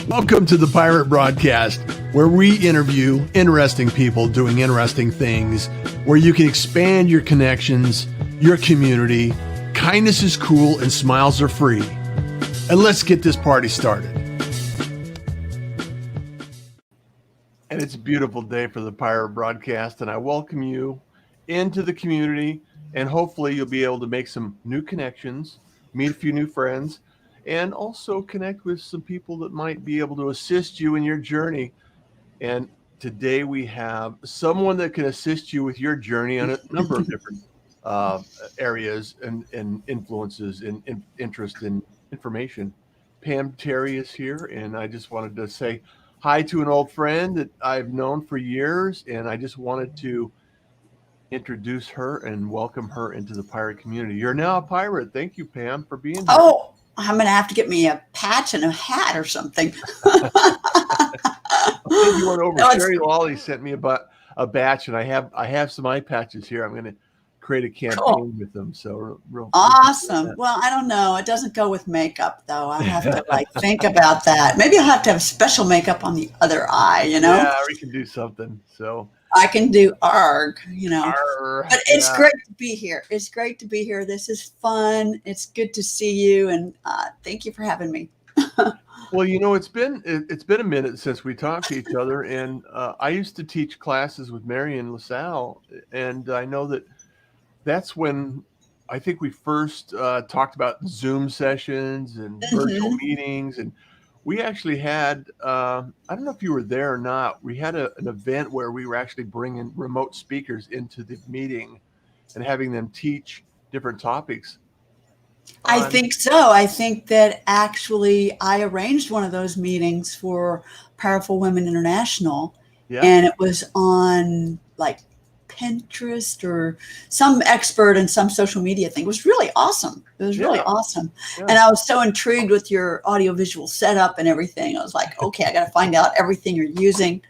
Welcome to the Pirate Broadcast, where we interview interesting people doing interesting things, where you can expand your connections, your community. Kindness is cool and smiles are free. And let's get this party started. And it's a beautiful day for the Pirate Broadcast, and I welcome you into the community, and hopefully you'll be able to make some new connections, meet a few new friends, and also connect with some people that might be able to assist you in your journey. And today we have someone that can assist you with your journey on a number of different areas and influences and interest in information. Pam Terry is here, and I just wanted to say hi to an old friend that I've known for years, and I just wanted to introduce her and welcome her into the pirate community. You're now a pirate. Thank you, Pam, for being here. Oh, I'm going to have to get me a patch and a hat or something. You went over. Sherry Lawley sent me a batch, and I have some eye patches here. I'm going to create a campaign with them. So real awesome. Well, I don't know. It doesn't go with makeup, though. I have to think about that. Maybe I'll have to have special makeup on the other eye. Yeah, we can do something. So I can do ARG, But it's great to be here. It's great to be here. This is fun. It's good to see you, and thank you for having me. Well, it's been a minute since we talked to each other, and I used to teach classes with Marion LaSalle, and I know that's when I think we first talked about Zoom sessions and virtual meetings, and we actually had, I don't know if you were there or not, we had an event where we were actually bringing remote speakers into the meeting and having them teach different topics. I think so. I think that actually I arranged one of those meetings for Powerful Women International, and it was on like Pinterest or some expert in some social media thing. It was really awesome. Really awesome. Yeah. And I was so intrigued with your audiovisual setup and everything. I was like, okay, I got to find out everything you're using.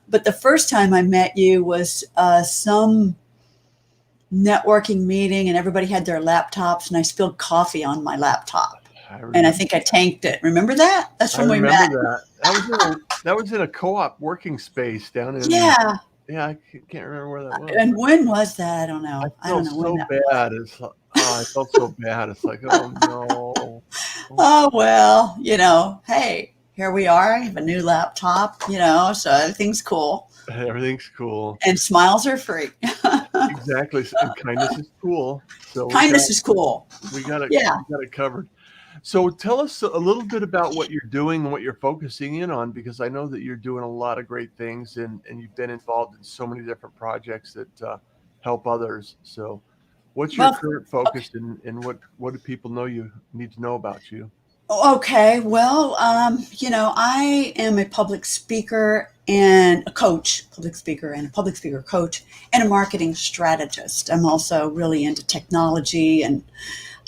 But the first time I met you was some networking meeting, and everybody had their laptops, and I spilled coffee on my laptop. I think I tanked it. Remember that? That's when we met. That was in a co-op working space down in Yeah, I can't remember where that was. And when was that? I don't know. I felt so bad. I felt so bad. It's like, oh no. Oh well, hey, here we are. I have a new laptop, so everything's cool. Everything's cool. And smiles are free. Exactly. And kindness is cool. So kindness is cool. We got it covered. So tell us a little bit about what you're doing and what you're focusing in on, because I know that you're doing a lot of great things and you've been involved in so many different projects that help others. So what's your current focus and what do people need to know about you? Okay. Well, I am a public speaker and a coach, public speaker coach, and a marketing strategist. I'm also really into technology, and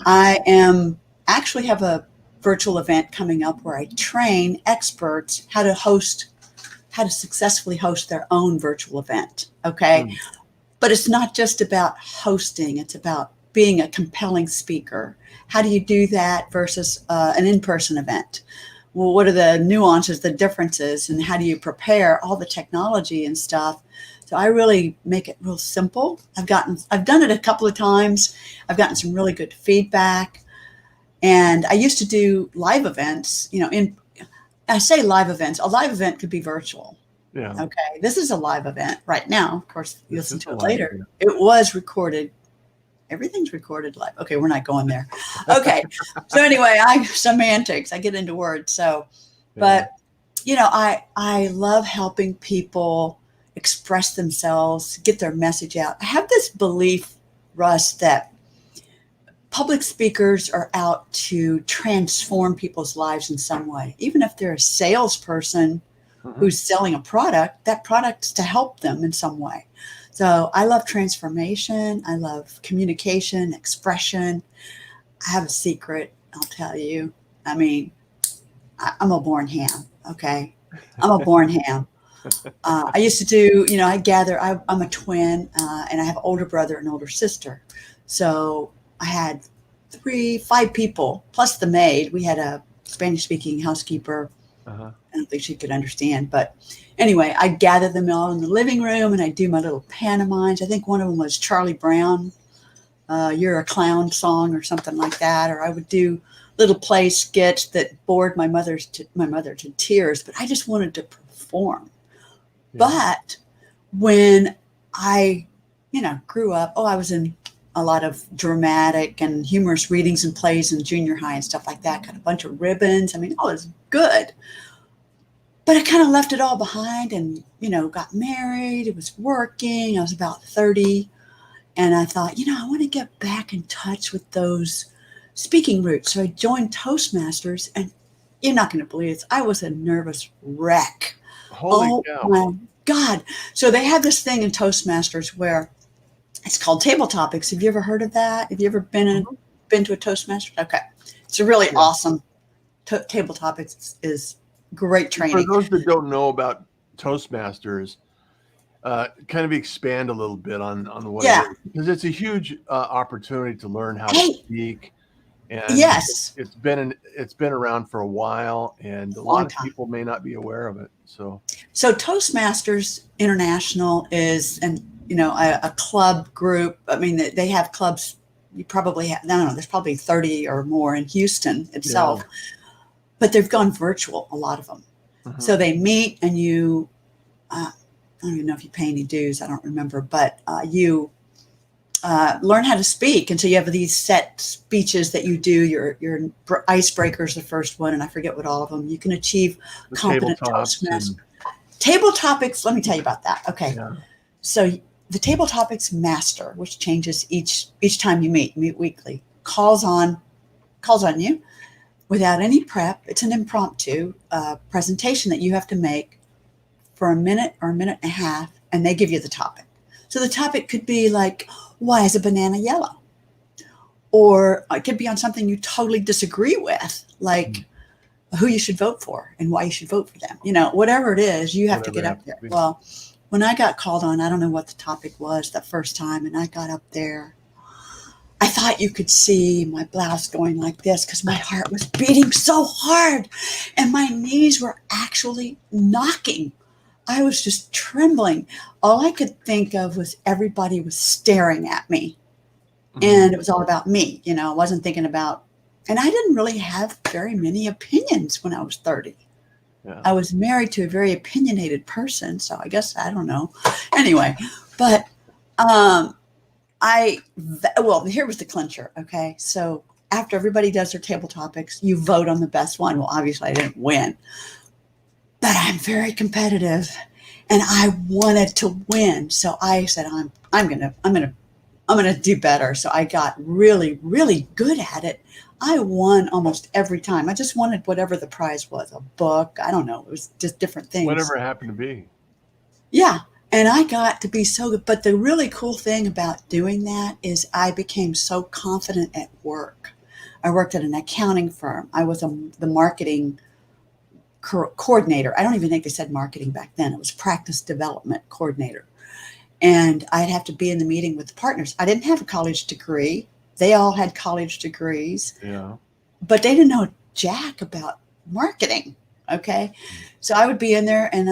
I actually have a virtual event coming up where I train experts how to successfully host their own virtual event. Okay. But it's not just about hosting. It's about being a compelling speaker. How do you do that versus an in-person event? Well, what are the nuances, the differences, and how do you prepare all the technology and stuff? So I really make it real simple. I've done it a couple of times. I've gotten some really good feedback. And I used to do live events, I say live events. A live event could be virtual. Yeah. Okay. This is a live event right now. Of course, you listen to it later. Event. It was recorded. Everything's recorded live. Okay. We're not going there. Okay. So anyway, semantics, I get into words. So, but I love helping people express themselves, get their message out. I have this belief, Russ, that public speakers are out to transform people's lives in some way. Even if they're a salesperson who's selling a product, that product's to help them in some way. So I love transformation. I love communication, expression. I have a secret, I'll tell you. I mean, I'm a born ham, okay? I'm a born ham. I used to do, I'm a twin, and I have an older brother and older sister. So I had 5 people plus the maid. We had a Spanish-speaking housekeeper, I don't think she could understand. But anyway, I gather them all in the living room and I do my little pantomimes. I think one of them was Charlie Brown, You're a Clown song or something like that. Or I would do little play skits that bored my mother to tears, but I just wanted to perform. Yeah. But when I, grew up, I was in a lot of dramatic and humorous readings and plays in junior high and stuff like that. Got a bunch of ribbons. I mean, all was good. But I kind of left it all behind and, got married. It was working. I was about 30. And I thought, I want to get back in touch with those speaking roots. So I joined Toastmasters, and you're not going to believe it. I was a nervous wreck. Holy cow. My God. So they have this thing in Toastmasters where it's called Table Topics. Have you ever heard of that? Have you ever been to a Toastmasters? Okay. It's a really awesome Table Topics is great training. For those that don't know about Toastmasters, kind of expand a little bit on what it is, because it's a huge opportunity to learn how to speak. And yes, it's been around for a while, and a lot of people may not be aware of it. So Toastmasters International is a club group. I mean, they have clubs. You probably have, I don't know, there's probably 30 or more in Houston itself, but they've gone virtual, a lot of them. Mm-hmm. So they meet and you, I don't even know if you pay any dues. I don't remember, but you learn how to speak. And so you have these set speeches that you do. Your icebreaker is the first one, and I forget what all of them. You can achieve competent Toastmasters. Table Topics, let me tell you about that. Okay. Yeah. So the Table Topics master, which changes each time you meet weekly, calls on you without any prep. It's an impromptu presentation that you have to make for a minute or a minute and a half, and they give you the topic. So the topic could be like, why is a banana yellow? Or it could be on something you totally disagree with, like who you should vote for and why you should vote for them. Whatever it is, you have to get up there. Well, when I got called on, I don't know what the topic was that first time, and I got up there. I thought you could see my blouse going like this because my heart was beating so hard and my knees were actually knocking. I was just trembling. All I could think of was everybody was staring at me. Mm-hmm. And it was all about me. I wasn't thinking about, and I didn't really have very many opinions when I was 30. Yeah. I was married to a very opinionated person. So I guess, I don't know. Anyway, but here was the clincher. Okay. So after everybody does their table topics, you vote on the best one. Well, obviously I didn't win. But I'm very competitive and I wanted to win. So I said, I'm gonna do better. So I got really, really good at it. I won almost every time. I just wanted whatever the prize was, a book. I don't know. It was just different things. Whatever it happened to be. Yeah. And I got to be so good. But the really cool thing about doing that is I became so confident at work. I worked at an accounting firm. I was the marketing coordinator. I don't even think they said marketing back then. It was practice development coordinator. And I'd have to be in the meeting with the partners. I didn't have a college degree. They all had college degrees. Yeah. But they didn't know jack about marketing. Okay. So I would be in there and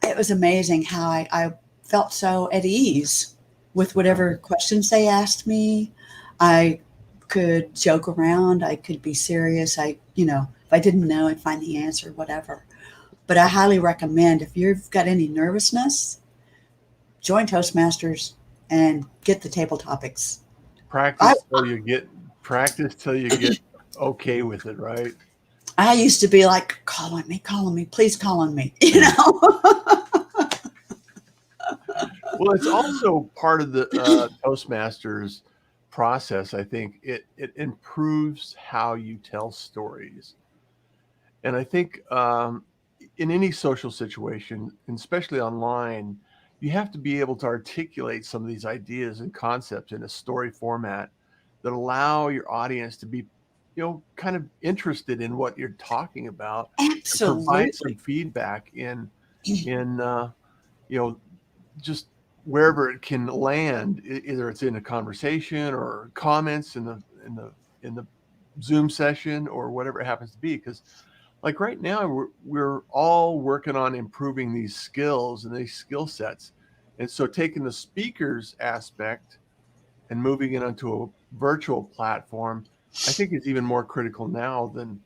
it was amazing how I felt so at ease with whatever questions they asked me. I could joke around. I could be serious. If I didn't know, I'd find the answer, whatever. But I highly recommend, if you've got any nervousness, join Toastmasters and get the table topics. Practice till you get okay with it, right? I used to be like, call on me, please call on me, Well, it's also part of the Toastmasters process. I think it improves how you tell stories. And I think in any social situation, and especially online, you have to be able to articulate some of these ideas and concepts in a story format that allow your audience to be, kind of interested in what you're talking about. Absolutely. And provide some feedback in just wherever it can land, either it's in a conversation or comments in the Zoom session or whatever it happens to be. Because like right now we're all working on improving these skills and these skill sets. And so taking the speakers aspect and moving it onto a virtual platform, I think is even more critical now than,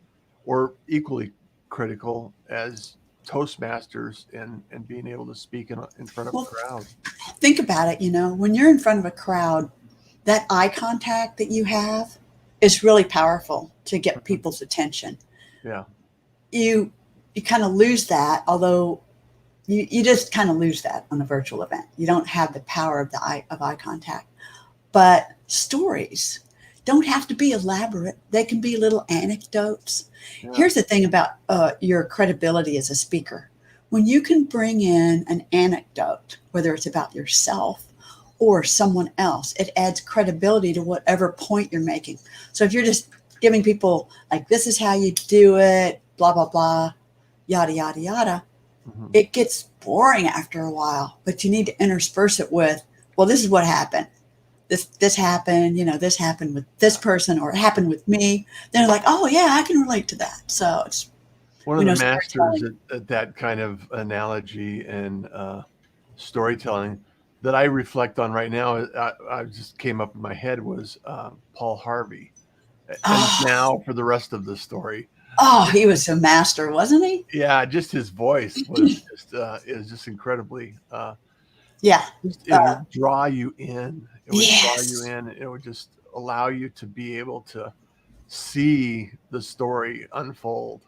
or equally critical as Toastmasters and being able to speak in front of a Well, crowd. think about it. When you're in front of a crowd, that eye contact that you have is really powerful to get Mhm. people's attention. Yeah. You kind of lose that, although you just kind of lose that on a virtual event. You don't have the power of eye contact. But stories don't have to be elaborate. They can be little anecdotes. Yeah. Here's the thing about your credibility as a speaker. When you can bring in an anecdote, whether it's about yourself or someone else, it adds credibility to whatever point you're making. So if you're just giving people like, this is how you do it, blah, blah, blah, yada, yada, yada, Mhm. it gets boring after a while, but you need to intersperse it with, well, this is what happened. This happened, this happened with this person, or it happened with me. They're like, oh yeah, I can relate to that. So it's, One of the masters storytelling. at that kind of analogy and storytelling that I reflect on right now, I just came up in my head was Paul Harvey. And Oh, now for the rest of the story, he was a master, wasn't he? yeah, just his voice was just is just incredibly. Yeah. It would draw you in. It would draw you Yes. in. It would just allow you to be able to see the story unfold.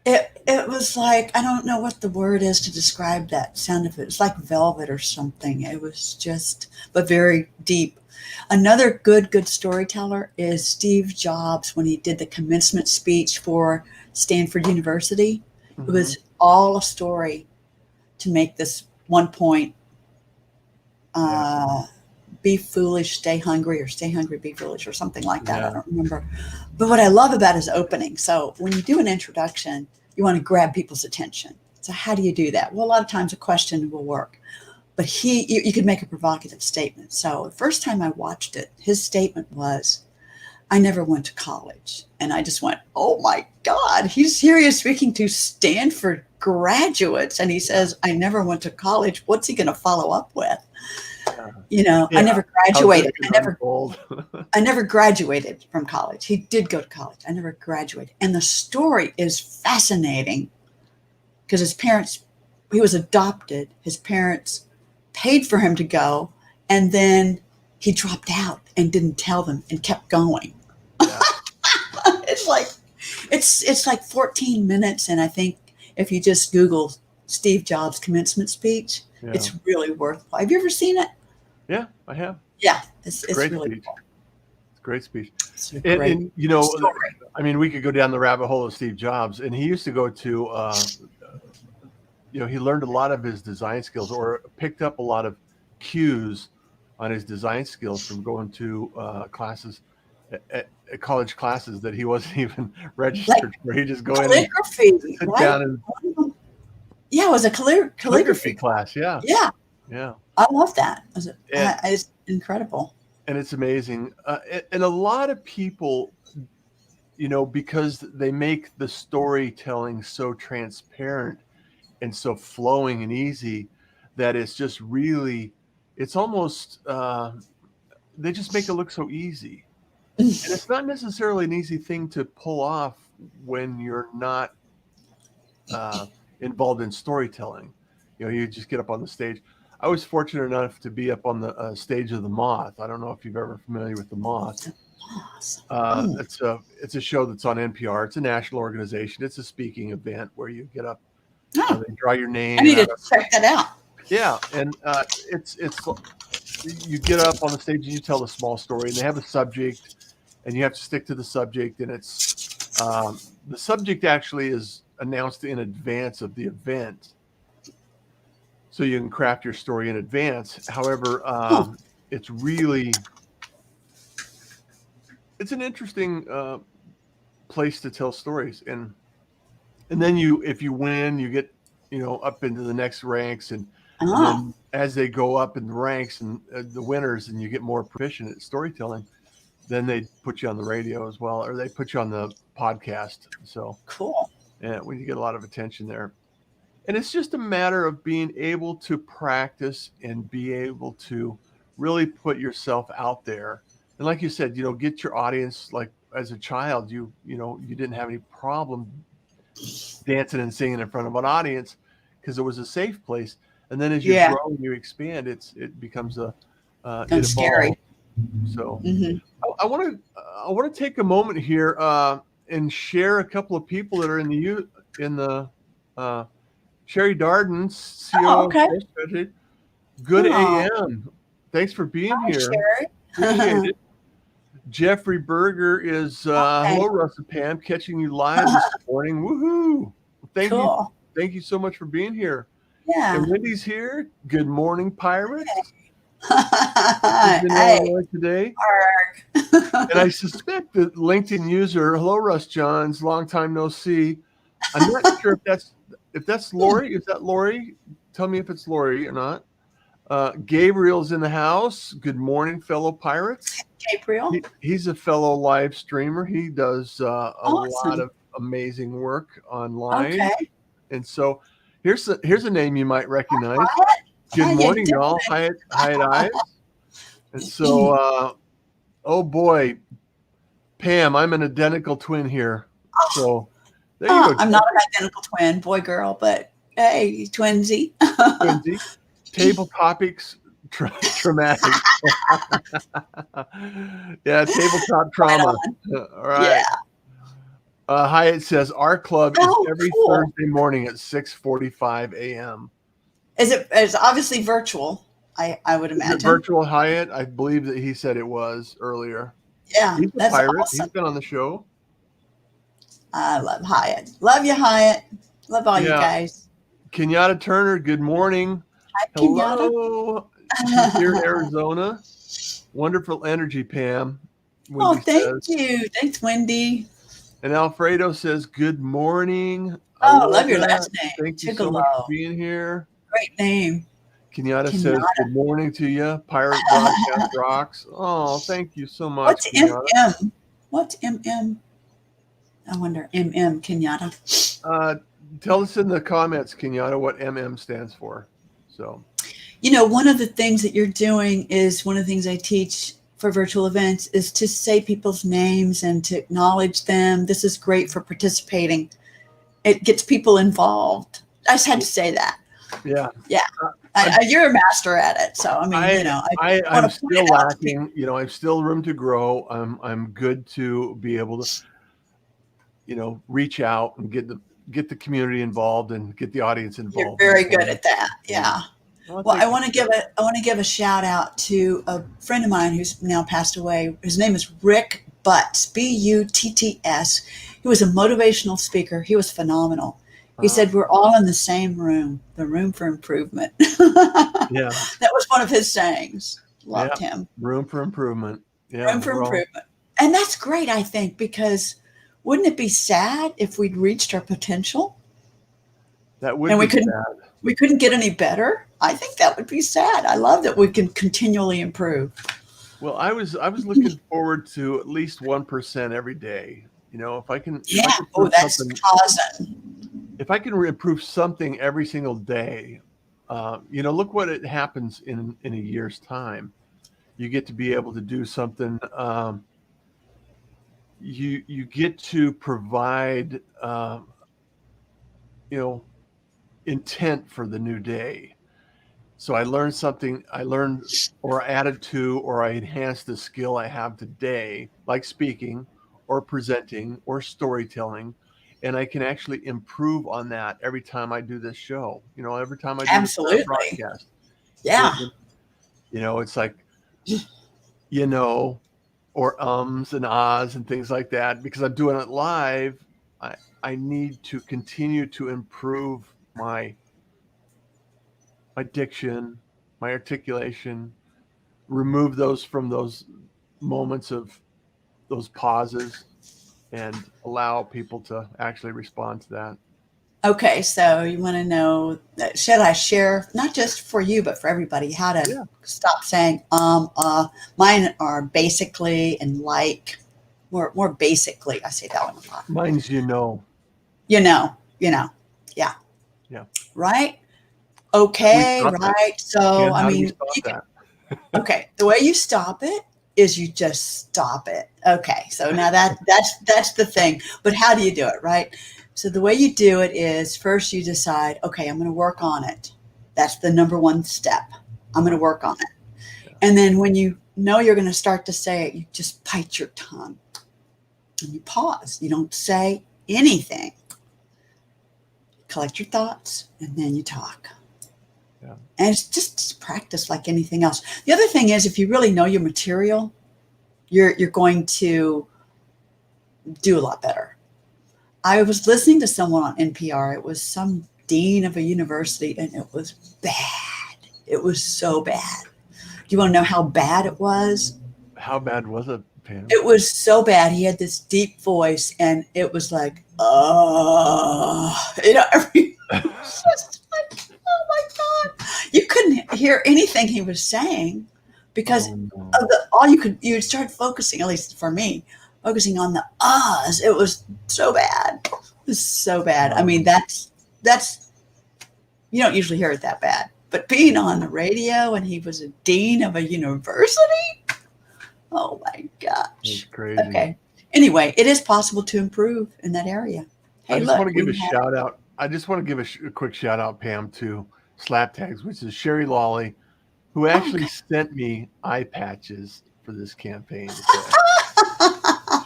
It was like, I don't know what the word is to describe that sound of it. It's like velvet or something. It was just, but very deep. Another good storyteller is Steve Jobs when he did the commencement speech for Stanford University. It Hmm. was all a story to make this one point, Yeah, uh, be foolish, stay hungry, or stay hungry, be foolish, or something like that. I yeah, don't remember. But what I love about his opening, so when you do an introduction, you want to grab people's attention. So how do you do that? Well, a lot of times a question will work, but you could make a provocative statement. So the first time I watched it, his statement was, I never went to college. And I just went, oh my God, he's speaking to Stanford graduates. And he yeah, says, I never went to college. What's he going to follow up with? yeah. I Yeah. never How's graduated. that going to unfold? I never graduated from college. He did go to college. I never graduated. And the story is fascinating because he was adopted. His parents paid for him to go. And then he dropped out and didn't tell them and kept going. Yeah, It's like, it's like 14 minutes. And I think if you just Google Steve Jobs commencement speech, yeah, it's really worthwhile. Have you ever seen it? yeah. I have. Yeah, It's a it's great really speech. cool. It's a great speech. It's a And, great and story. I mean, we could go down the rabbit hole of Steve Jobs, and he used to go to, he learned a lot of his design skills or picked up a lot of cues on his design skills from going to classes at college classes that he wasn't even Like registered for. He just go in and calligraphy, sit right? down and Yeah, it was a calligraphy calligraphy class. class. Yeah, Yeah, yeah, I love that. and It's incredible. it's amazing. And a lot of people, because they make the storytelling so transparent and so flowing and easy that it's just really, it's almost they just make it look so easy, and it's not necessarily an easy thing to pull off when you're not uh, involved in storytelling. You just get up on the stage. I was fortunate enough to be up on the stage of the Moth. I don't know if you've ever familiar with the Moth. Awesome. Mm. It's a show that's on NPR. It's a national organization. It's a speaking event where you get up, Oh, they draw your I name need to out of, check that out. yeah, and it's you get up on the stage and you tell a small story, and they have a subject, and you have to stick to the subject, and it's the subject actually is announced in advance of the event, so you can craft your story in advance. However, Oh, it's really it's an interesting place to tell stories, and then if you win, you get up into the next ranks, and oh, then as they go up in the ranks and the winners, and you get more proficient at storytelling, then they put you on the radio as well, or they put you on the podcast. So cool. and when you get a lot of attention there. And it's just a matter of being able to practice and be able to really put yourself out there. And like you said, get your audience. Like as a child, you didn't have any problem dancing and singing in front of an audience because it was a safe place. And then as you Yeah. grow and you expand, it becomes it Scary. evolves. So Mm-hmm. I want to take a moment here and share a couple of people that are in the uh, Sherry Darden, Oh, CEO of okay. Strategist. Good Oh, AM. Thanks for being hi, here. Sherry. Appreciate it. Jeffrey Berger is Okay. hello, Russ and Pam, catching you live this morning. Woohoo! Cool. Thank you so much for being here. Yeah. And Wendy's here. Good morning, Pirates. She's in Hey. Illinois today. Arg. And I suspect that LinkedIn user, hello, Russ Johns, long time no see. I'm not sure if that's Lori. Is that Lori? Tell me if it's Lori or not. Gabriel's in the house. Good morning, fellow pirates. Gabriel. He's a fellow live streamer. He does a Awesome. lot of amazing work online. Okay. And so here's a name you might recognize. Hyatt? Good How morning, you y'all. doing? Hyatt Ives. And so, oh boy, Pam, I'm an identical twin here. So there you go. I'm not an identical twin, boy, girl, but hey, twinsy. Twinsy. Table topics, traumatic. Yeah, tabletop trauma. Right All right. Yeah. Hyatt says our club is every cool. Thursday morning at 6:45 a.m. It's obviously virtual, I would imagine. Is it virtual, Hyatt? I believe that he said it was earlier. Yeah, He's a that's pirate. awesome. He's been on the show. I love Hyatt. Love you, Hyatt. Love all you guys. Kenyatta Turner, good morning. Hi, Hello. She's here in Arizona. Wonderful energy, Pam. Wendy thank you. Thanks, Wendy. And Alfredo says, good morning. Oh, love your last name. Thank you so much for being here. Great name. Kenyatta says, good morning to you. Pirate Broadcast rocks. Oh, thank you so much. What's MM? What's MM? I wonder, MM, Kenyatta. Tell us in the comments, Kenyatta, what MM stands for. So, one of the things that you're doing is one of the things I teach for virtual events is to say people's names and to acknowledge them. This is great for participating. It gets people involved. I just had to say that. Yeah. Yeah. You're a master at it. So, I mean, I'm still lacking, I've still room to grow. I'm good to be able to, reach out and get the community involved and get the audience involved. You're very good at that. Yeah. Well, I want to give a shout out to a friend of mine who's now passed away. His name is Rick Butts, Butts. He was a motivational speaker. He was phenomenal. He said, we're all in the same room, the room for improvement. Yeah. That was one of his sayings. Loved him. Room for improvement. Yeah. Room for improvement. And that's great, I think, because wouldn't it be sad if we'd reached our potential? That would be sad. We couldn't get any better. I think that would be sad. I love that we can continually improve. Well, I was looking forward to at least 1% every day. If I can. Yeah. That's causing. If I can improve something every single day, look what it happens in a year's time. You get to be able to do something. You get to provide, intent for the new day. So I learned something. I learned or added to, or I enhanced the skill I have today, like speaking or presenting or storytelling. And I can actually improve on that every time I do this show. Every time I do this broadcast. Yeah. It's like, or ums and ahs and things like that. Because I'm doing it live, I need to continue to improve my diction, my articulation, remove those from those moments of those pauses, and allow people to actually respond to that. Okay, so you want to know, should I share, not just for you, but for everybody, how to stop saying mine are basically and like, more basically. I say that one a lot. Mine's Yeah. Yeah. Right. How do we Okay. stop that? Right. So, Ken, I how do we mean, stop that? okay. The way you stop it is you just stop it. Okay. So now that's the thing. But how do you do it? Right. So the way you do it is first you decide, okay, I'm going to work on it. That's the number one step. I'm going to work on it. Yeah. And then when you know you're going to start to say it, you just bite your tongue and you pause. You don't say anything. Collect your thoughts and then you talk. Yeah. And it's just practice like anything else. The other thing is if you really know your material, you're going to do a lot better. I was listening to someone on NPR. It was some dean of a university and it was bad. It was so bad. Do you want to know how bad it was? How bad was it, Pam? It was so bad. He had this deep voice, and it was like, just like, oh my God. You couldn't hear anything he was saying because Oh, no. of you would start focusing, at least for me, focusing on the ahs. It was so bad. It was so bad. I mean, that's, you don't usually hear it that bad, but being on the radio and he was a dean of a university. Oh my gosh. It's crazy. Okay. Anyway, it is possible to improve in that area. Hey, I just look, want to give a shout out. I just want to give a quick shout out, Pam, to Slap Tags, which is Sherry Lawley, who actually sent me eye patches for this campaign.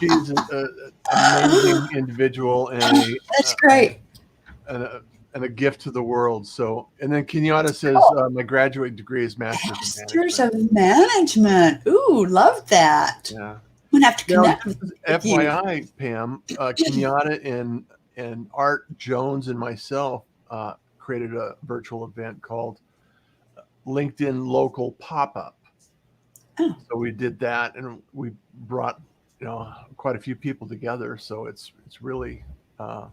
She's an amazing individual and that's great. And a gift to the world. So, and then Kenyatta says, my graduate degree is Masters of Management. Ooh, love that. Yeah. I'm going to have to connect with FYI, you. Pam, Kenyatta and Art Jones and myself created a virtual event called LinkedIn Local Pop-Up. Oh. So we did that and we brought, quite a few people together. So it's really, I'm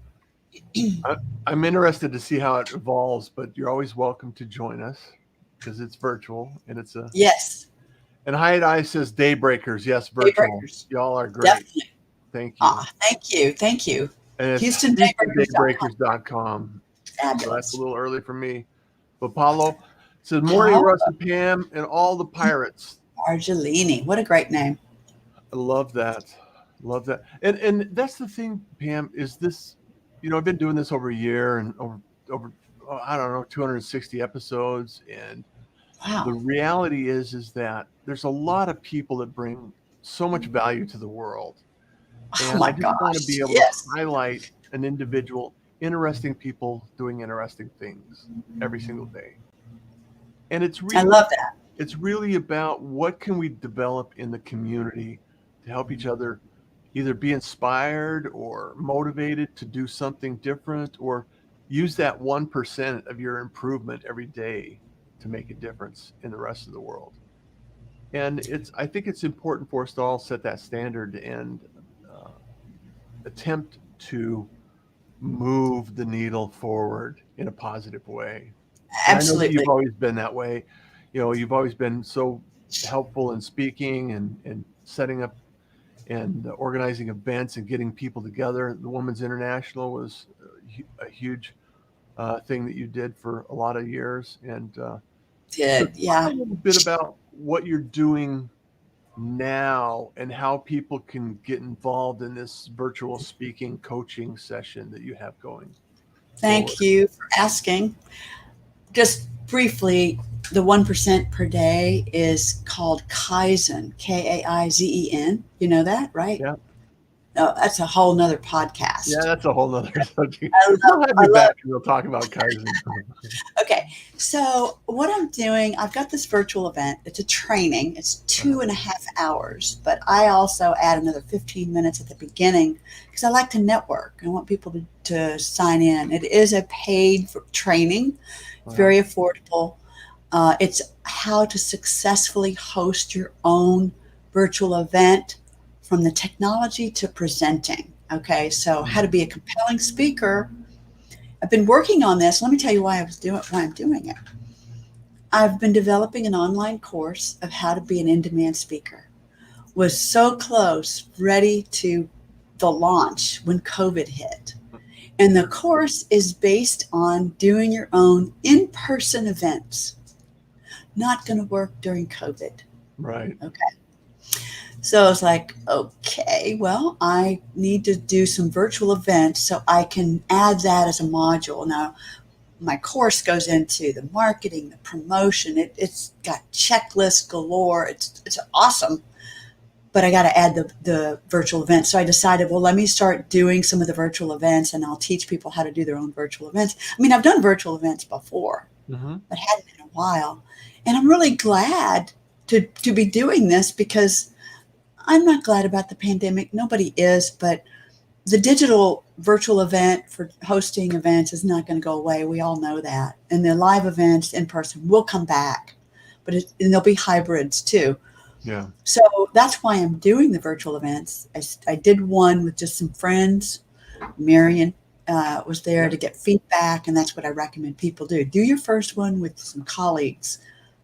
interested to see how it evolves, but you're always welcome to join us because it's virtual and it's a yes. And Hyatt Eye says Daybreakers. Yes, virtual. Daybreakers. Y'all are great. Definitely. Thank you. Thank you. And it's HoustonDaybreakers.com. Fabulous. So that's a little early for me. But Paulo says, morning, Russ and Pam and all the pirates. Argelini. What a great name. I love that. Love that. And that's the thing, Pam, is this, I've been doing this over a year and over I don't know, 260 episodes. And the reality is that there's a lot of people that bring so much value to the world. And I just want to be able to highlight an individual, interesting people doing interesting things every single day. And it's really, I love that. It's really about what can we develop in the community to help each other either be inspired or motivated to do something different or use that 1% of your improvement every day to make a difference in the rest of the world. And I think it's important for us to all set that standard and attempt to move the needle forward in a positive way. Absolutely. I know that you've always been that way. You've always been so helpful in speaking and setting up and organizing events and getting people together. The Women's International was a huge thing that you did for a lot of years. And talk a little bit about what you're doing now and how people can get involved in this virtual speaking coaching session that you have going. Thank you for asking. Just briefly, the 1% per day is called Kaizen, Kaizen. You know that, right? Yeah. No, that's a whole nother podcast. Yeah, that's a whole nother subject. We'll have you back and we'll talk about Kaizen. Okay, so what I'm doing, I've got this virtual event. It's a training. It's 2.5 hours, but I also add another 15 minutes at the beginning because I like to network. I want people to sign in. It is a paid training. It's very affordable. It's how to successfully host your own virtual event from the technology to presenting. Okay, so how to be a compelling speaker. I've been working on this. Let me tell you why I'm doing it. I've been developing an online course of how to be an in-demand speaker. Was so close, ready to the launch when COVID hit. And the course is based on doing your own in-person events. Not going to work during COVID. Right. Okay. So I was like, okay, well, I need to do some virtual events so I can add that as a module. Now, my course goes into the marketing, the promotion. It's got checklists galore. It's awesome. But I got to add the virtual events. So I decided, well, let me start doing some of the virtual events and I'll teach people how to do their own virtual events. I mean, I've done virtual events before, Mm-hmm. but hadn't in a while. And I'm really glad to be doing this because I'm not glad about the pandemic. Nobody is, but the digital virtual event for hosting events is not going to go away. We all know that. And the live events in person will come back, but and there'll be hybrids too. Yeah. So that's why I'm doing the virtual events. I did one with just some friends. Marion was there to get feedback, and that's what I recommend people do. Do your first one with some colleagues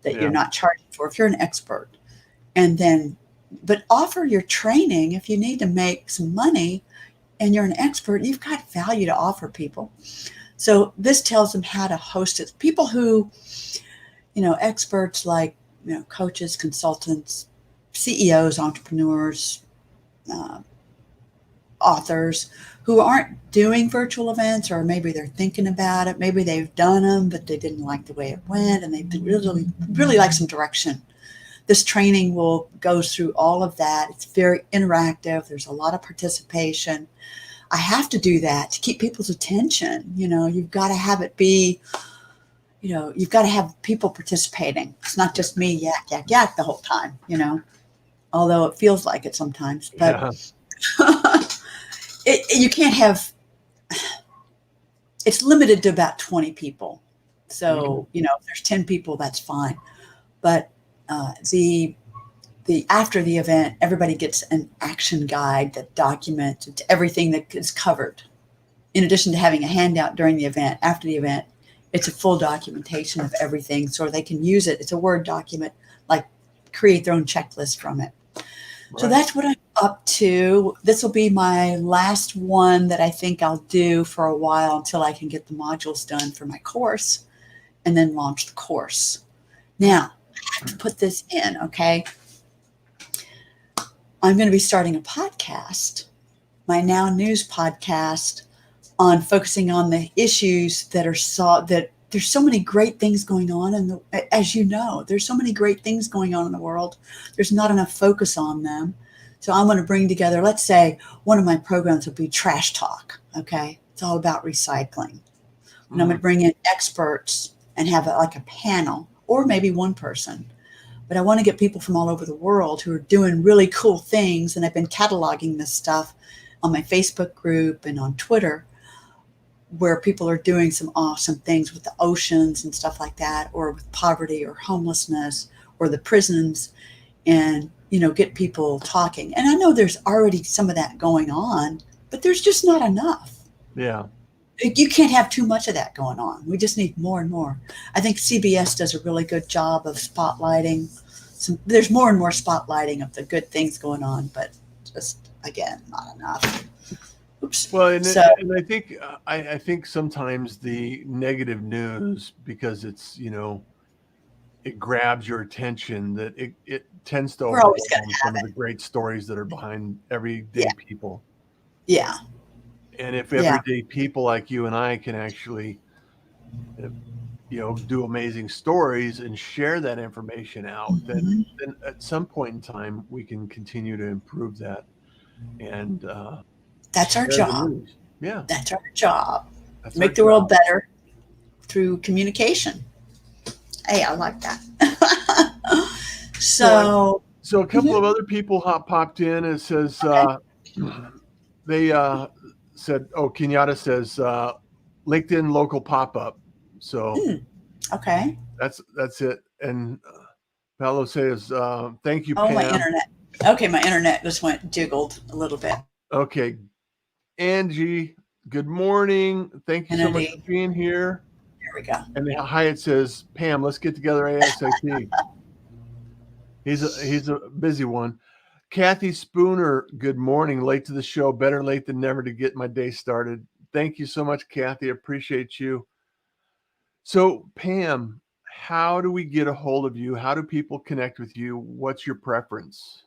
that you're not charging for if you're an expert. And then, but offer your training if you need to make some money and you're an expert, you've got value to offer people. So this tells them how to host it. People who, experts like, coaches, consultants, CEOs, entrepreneurs, authors who aren't doing virtual events, or maybe they're thinking about it. Maybe they've done them, but they didn't like the way it went and they really, really like some direction. This training will go through all of that. It's very interactive. There's a lot of participation. I have to do that to keep people's attention. You've got to have it be, you've got to have people participating. It's not just me yak, yak, yak the whole time, although it feels like it sometimes. But you can't have, it's limited to about 20 people. So, if there's 10 people, that's fine. But the after the event, everybody gets an action guide that documents everything that is covered. In addition to having a handout during the event, after the event, it's a full documentation of everything so they can use it. It's a Word document, like create their own checklist from it. Right. So that's what I'm up to. This will be my last one that I think I'll do for a while until I can get the modules done for my course and then launch the course. Now, I have to put this in, okay? I'm going to be starting a podcast, my Now News podcast, on focusing on the issues that are that there's so many great things going on. And as you know, there's so many great things going on in the world. There's not enough focus on them. So I'm going to bring together, let's say one of my programs will be Trash Talk. Okay. It's all about recycling. And I'm going to bring in experts and have like a panel or maybe one person. But I want to get people from all over the world who are doing really cool things. And I've been cataloging this stuff on my Facebook group and on Twitter, where people are doing some awesome things with the oceans and stuff like that, or with poverty or homelessness or the prisons, and, get people talking. And I know there's already some of that going on, but there's just not enough. Yeah. You can't have too much of that going on. We just need more and more. I think CBS does a really good job of spotlighting. There's more and more spotlighting of the good things going on, but just, again, not enough. Oops. Well, and I think sometimes the negative news, because it's, it grabs your attention, that it tends to overwhelm some of the great stories that are behind everyday people. Yeah. And if everyday people like you and I can actually, do amazing stories and share that information out, then at some point in time we can continue to improve that. And that's our job. Yeah, that's our job. Make the world better through communication. Hey, I like that. So a couple of other people popped in and says they said, Kenyatta says LinkedIn local pop-up. So okay, that's it. And Paolo says thank you, Pam. My internet. Okay, my internet just jiggled a little bit. Okay, Angie, good morning. Thank you so much for being here. There we go. And Hyatt says, Pam, let's get together ASAP. He's a busy one. Kathy Spooner, good morning. Late to the show. Better late than never to get my day started. Thank you so much, Kathy. I appreciate you. So, Pam, how do we get a hold of you? How do people connect with you? What's your preference?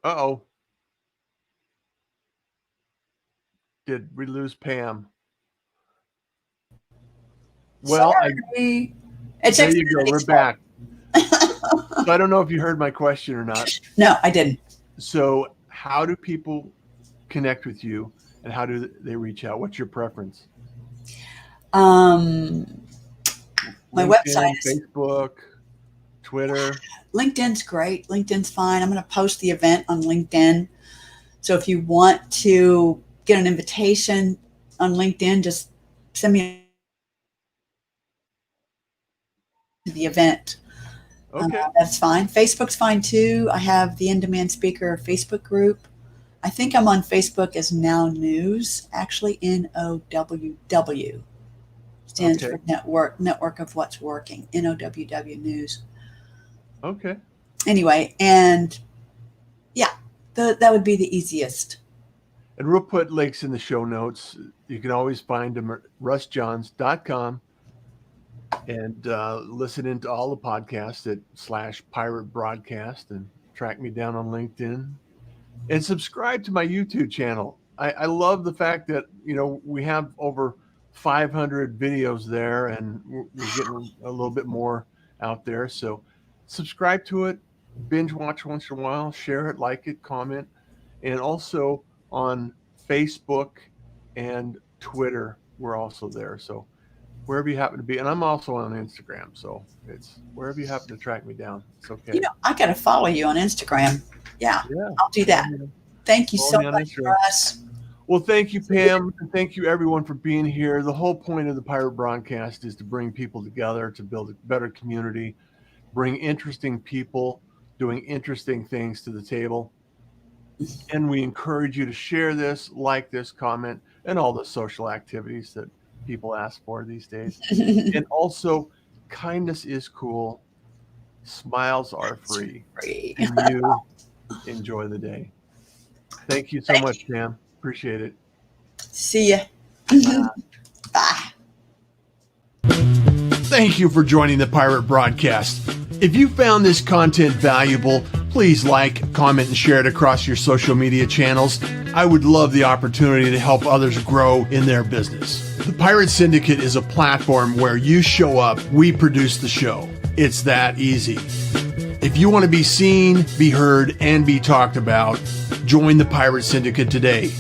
Uh-oh. Did we lose Pam? Well, Sorry. It's there you go. Xfinity's We're fault. back. So I don't know if you heard my question or not. No, I didn't. So how do people connect with you and how do they reach out? What's your preference? My LinkedIn, website is Facebook, Twitter. LinkedIn's great. LinkedIn's fine. I'm going to post the event on LinkedIn. So if you want to get an invitation on LinkedIn, just send me the event. Okay. That's fine. Facebook's fine too. I have the In-Demand Speaker Facebook group. I think I'm on Facebook as Now News, actually NOWW. Stands Okay. for Network of What's Working, NOWW News. Okay. Anyway, and yeah, that would be the easiest. And we'll put links in the show notes. You can always find them at russjohns.com and listen into all the podcasts at /pirate broadcast and track me down on LinkedIn and subscribe to my YouTube channel. I love the fact that, we have over 500 videos there and we're getting a little bit more out there. So subscribe to it, binge watch once in a while, share it, like it, comment, and also on Facebook and Twitter, we're also there. So wherever you happen to be, and I'm also on Instagram. So it's wherever you happen to track me down. It's okay. I got to follow you on Instagram. Yeah, I'll do that. Thank you so much, Russ. Well, thank you, Pam. And thank you, everyone, for being here. The whole point of the Pirate Broadcast is to bring people together to build a better community, bring interesting people doing interesting things to the table. And we encourage you to share this, like this, comment, and all the social activities that people ask for these days. And also, kindness is cool. Smiles are free. And you enjoy the day. Thank you so much, Pam. Appreciate it. See ya. Bye. Thank you for joining the Pirate Broadcast. If you found this content valuable, please like, comment, and share it across your social media channels. I would love the opportunity to help others grow in their business. The Pirate Syndicate is a platform where you show up, we produce the show. It's that easy. If you want to be seen, be heard, and be talked about, join the Pirate Syndicate today.